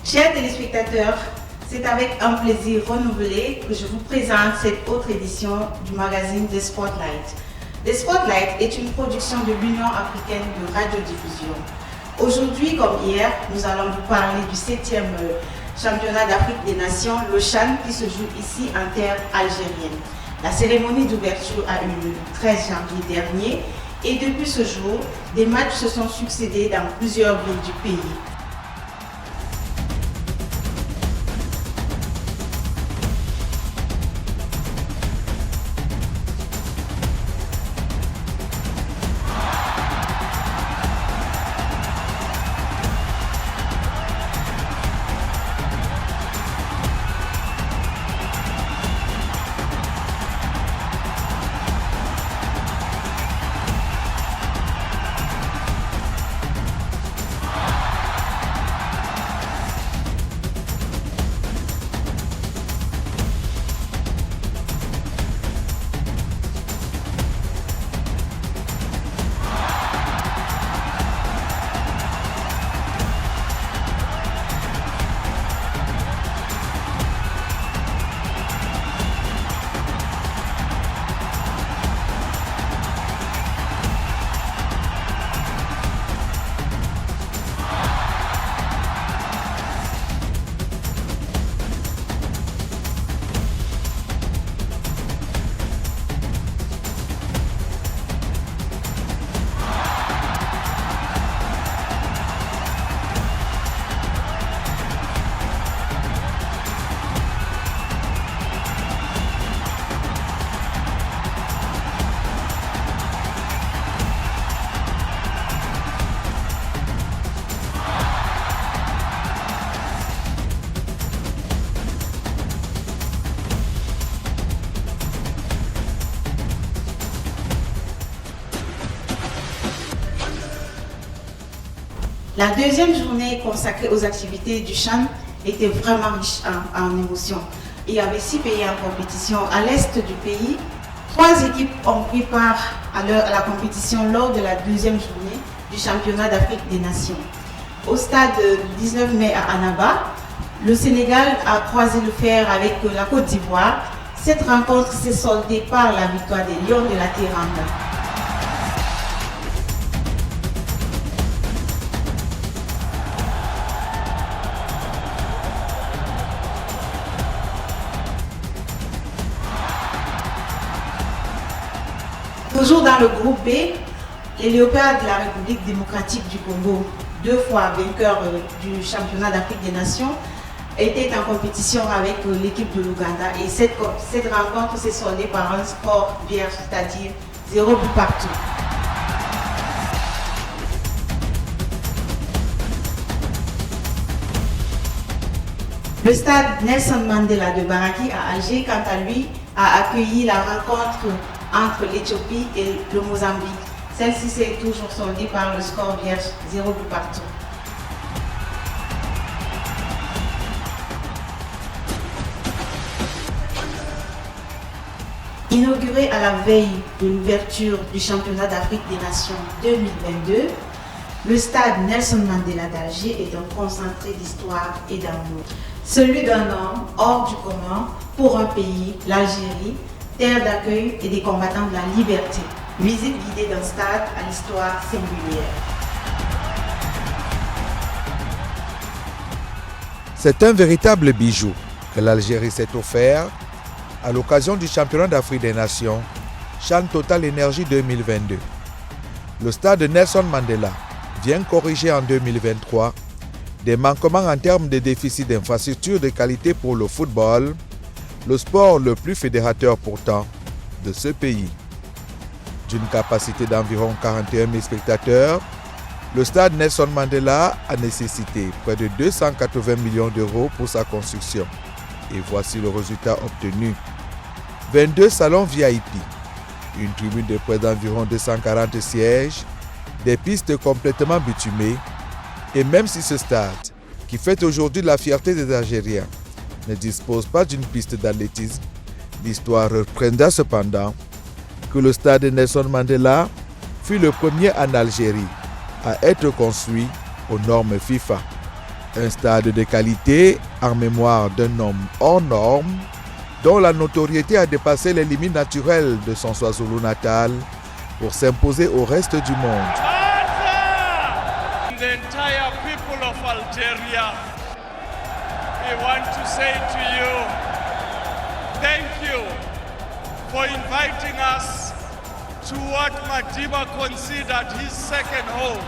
Chers téléspectateurs, c'est avec un plaisir renouvelé que je vous présente cette autre édition du magazine The Spotlight. The Spotlight est une production de l'Union africaine de radiodiffusion. Aujourd'hui, comme hier, nous allons vous parler du 7e championnat d'Afrique des Nations, le CHAN, qui se joue ici en terre algérienne. La cérémonie d'ouverture a eu lieu le 13 janvier dernier et depuis ce jour, des matchs se sont succédés dans plusieurs villes du pays. La deuxième journée consacrée aux activités du CHAN était vraiment riche en émotions. Il y avait 6 pays en compétition à l'est du pays. 3 équipes ont pris part à la compétition lors de la deuxième journée du championnat d'Afrique des Nations. Au stade du 19 mai à Annaba, le Sénégal a croisé le fer avec la Côte d'Ivoire. Cette rencontre s'est soldée par la victoire des Lions de la Teranga. Toujours dans le groupe B, les Léopards de la République démocratique du Congo, 2 fois vainqueurs du championnat d'Afrique des Nations, étaient en compétition avec l'équipe de l'Ouganda et cette rencontre s'est soldée par un score vierge, c'est-à-dire 0 but partout. Le stade Nelson Mandela de Baraki à Alger, quant à lui, a accueilli la rencontre entre l'Éthiopie et le Mozambique. Celle-ci s'est toujours soldée par le score vierge, 0 but partout. Inauguré à la veille de l'ouverture du championnat d'Afrique des Nations 2022, le stade Nelson Mandela d'Alger est un concentré d'histoire et d'amour. Celui d'un homme hors du commun pour un pays, l'Algérie, terre d'accueil et des combattants de la liberté. Visite guidée d'un stade à l'histoire singulière. C'est un véritable bijou que l'Algérie s'est offert à l'occasion du championnat d'Afrique des Nations CHAN Total Énergie 2022. Le stade Nelson Mandela vient corriger en 2023 des manquements en termes de déficit d'infrastructures de qualité pour le football, le sport le plus fédérateur pourtant de ce pays. D'une capacité d'environ 41 000 spectateurs, le stade Nelson Mandela a nécessité près de 280 millions d'euros pour sa construction. Et voici le résultat obtenu. 22 salons VIP, une tribune de près d'environ 240 sièges, des pistes complètement bitumées, et même si ce stade, qui fait aujourd'hui la fierté des Algériens, ne dispose pas d'une piste d'athlétisme, l'histoire reprendra cependant que le stade Nelson Mandela fut le premier en Algérie à être construit aux normes FIFA. Un stade de qualité en mémoire d'un homme hors norme dont la notoriété a dépassé les limites naturelles de son Swazulu natal pour s'imposer au reste du monde. The entire people of Algeria, we want to say to you, thank you for inviting us to what Madiba considered his second home.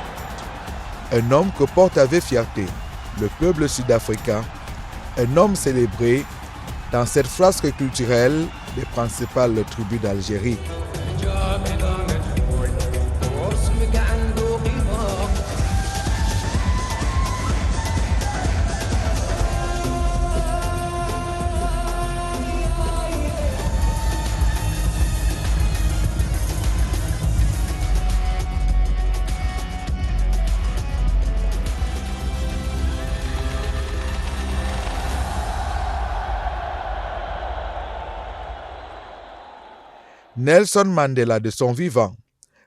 Un homme que porte avec fierté le peuple sud-africain, un homme célébré dans cette frasque culturelle des principales tribus d'Algérie. Nelson Mandela, de son vivant,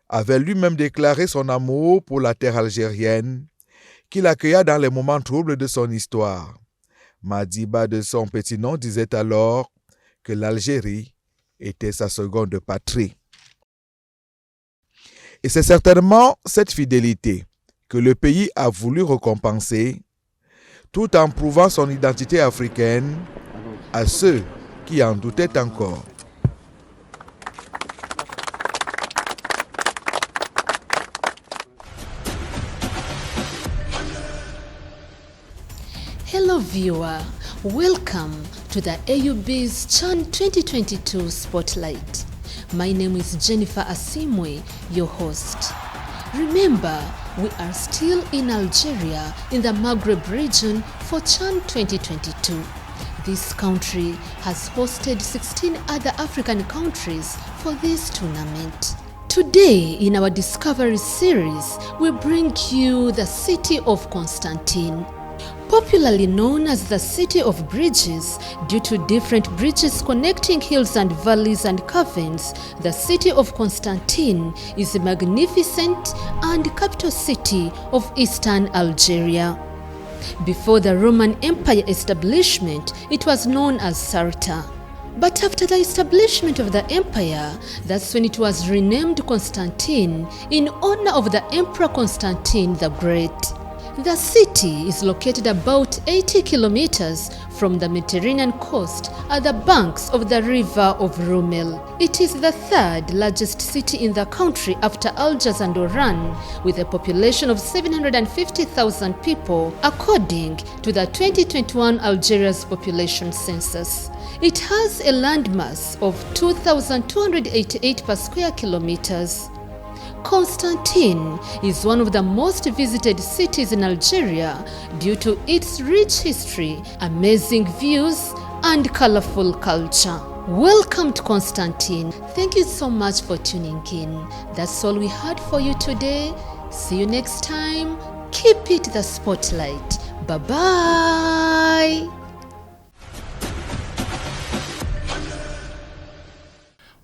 avait lui-même déclaré son amour pour la terre algérienne, qu'il accueilla dans les moments troubles de son histoire. Madiba, de son petit nom, disait alors que l'Algérie était sa seconde patrie. Et c'est certainement cette fidélité que le pays a voulu récompenser, tout en prouvant son identité africaine à ceux qui en doutaient encore. Hello viewer, welcome to the AUB's Chan 2022 Spotlight. My name is Jennifer Asimwe, your host. Remember, we are still in Algeria in the Maghreb region for Chan 2022. This country has hosted 16 other African countries for this tournament. Today, in our Discovery series, we bring you the city of Constantine. Popularly known as the City of Bridges due to different bridges connecting hills and valleys and caverns, the city of Constantine is a magnificent and capital city of eastern Algeria. Before the Roman Empire establishment, it was known as Sarta. But after the establishment of the empire, that's when it was renamed Constantine in honor of the Emperor Constantine the Great. The city is located about 80 kilometers from the Mediterranean coast at the banks of the river of Rumel. It is the third largest city in the country after Algiers and Oran, with a population of 750,000 people, according to the 2021 Algeria's population census. It has a landmass of 2,288 per square kilometers. Constantine is one of the most visited cities in Algeria due to its rich history, amazing views, and colorful culture. Welcome to Constantine. Thank you so much for tuning in. That's all we had for you today. See you next time. Keep it the spotlight. Bye-bye.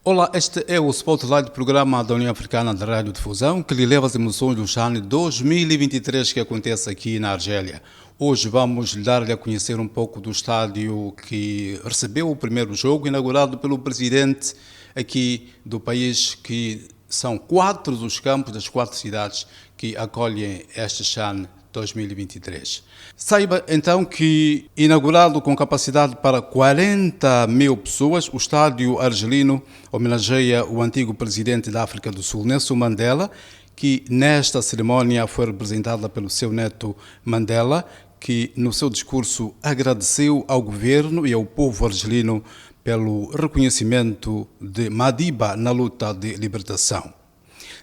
Olá, este é o Spotlight, programa da União Africana de Radiodifusão, que lhe leva as emoções do Chan 2023 que acontece aqui na Argélia. Hoje vamos dar-lhe a conhecer um pouco do estádio que recebeu o primeiro jogo, inaugurado pelo presidente aqui do país, que são 4 dos campos das 4 cidades que acolhem este Chan 2023. Saiba então que, inaugurado com capacidade para 40 mil pessoas, o estádio argelino homenageia o antigo presidente da África do Sul, Nelson Mandela, que nesta cerimónia foi representada pelo seu neto Mandela, que no seu discurso agradeceu ao governo e ao povo argelino pelo reconhecimento de Madiba na luta de libertação.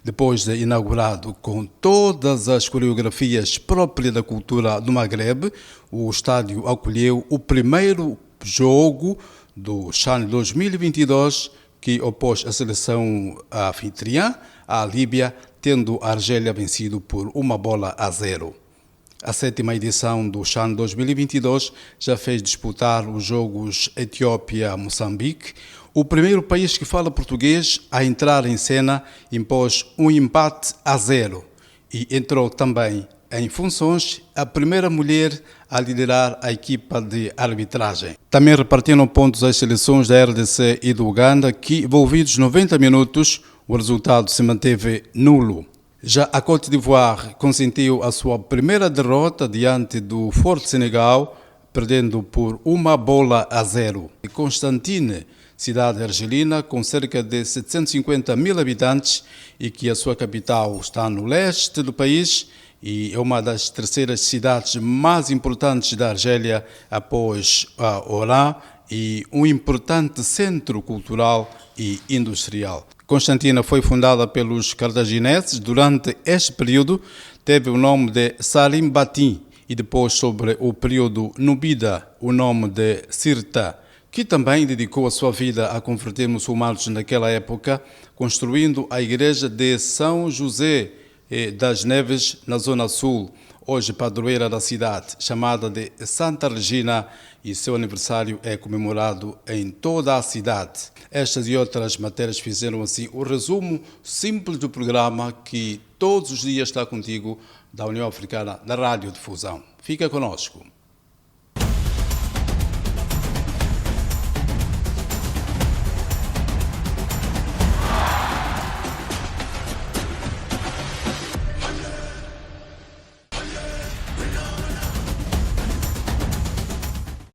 Depois de inaugurado com todas as coreografias próprias da cultura do Maghreb, o estádio acolheu o primeiro jogo do Chan 2022, que opôs a seleção anfitriã à Líbia, tendo a Argélia vencido por 1-0. A 7ª edição do Chan 2022 já fez disputar os jogos Etiópia-Moçambique. O primeiro país que fala português a entrar em cena impôs um empate a 0 e entrou também em funções, a primeira mulher a liderar a equipa de arbitragem. Também repartiram pontos as seleções da RDC e do Uganda, que, envolvidos 90 minutos, o resultado se manteve nulo. Já a Côte d'Ivoire consentiu a sua primeira derrota diante do forte Senegal, perdendo por 1-0. Constantine, cidade argelina com cerca de 750 mil habitantes e que a sua capital está no leste do país e é uma das terceiras cidades mais importantes da Argélia após a Oran e um importante centro cultural e industrial. Constantina foi fundada pelos cartagineses. Durante este período teve o nome de Salim Batim e depois, sobre o período Núbida, o nome de Sirta, que também dedicou a sua vida a converter muçulmanos naquela época, construindo a igreja de São José das Neves, na zona sul, hoje padroeira da cidade, chamada de Santa Regina, e seu aniversário é comemorado em toda a cidade. Estas e outras matérias fizeram assim o resumo simples do programa que todos os dias está contigo da União Africana da Rádio Difusão. Fica conosco.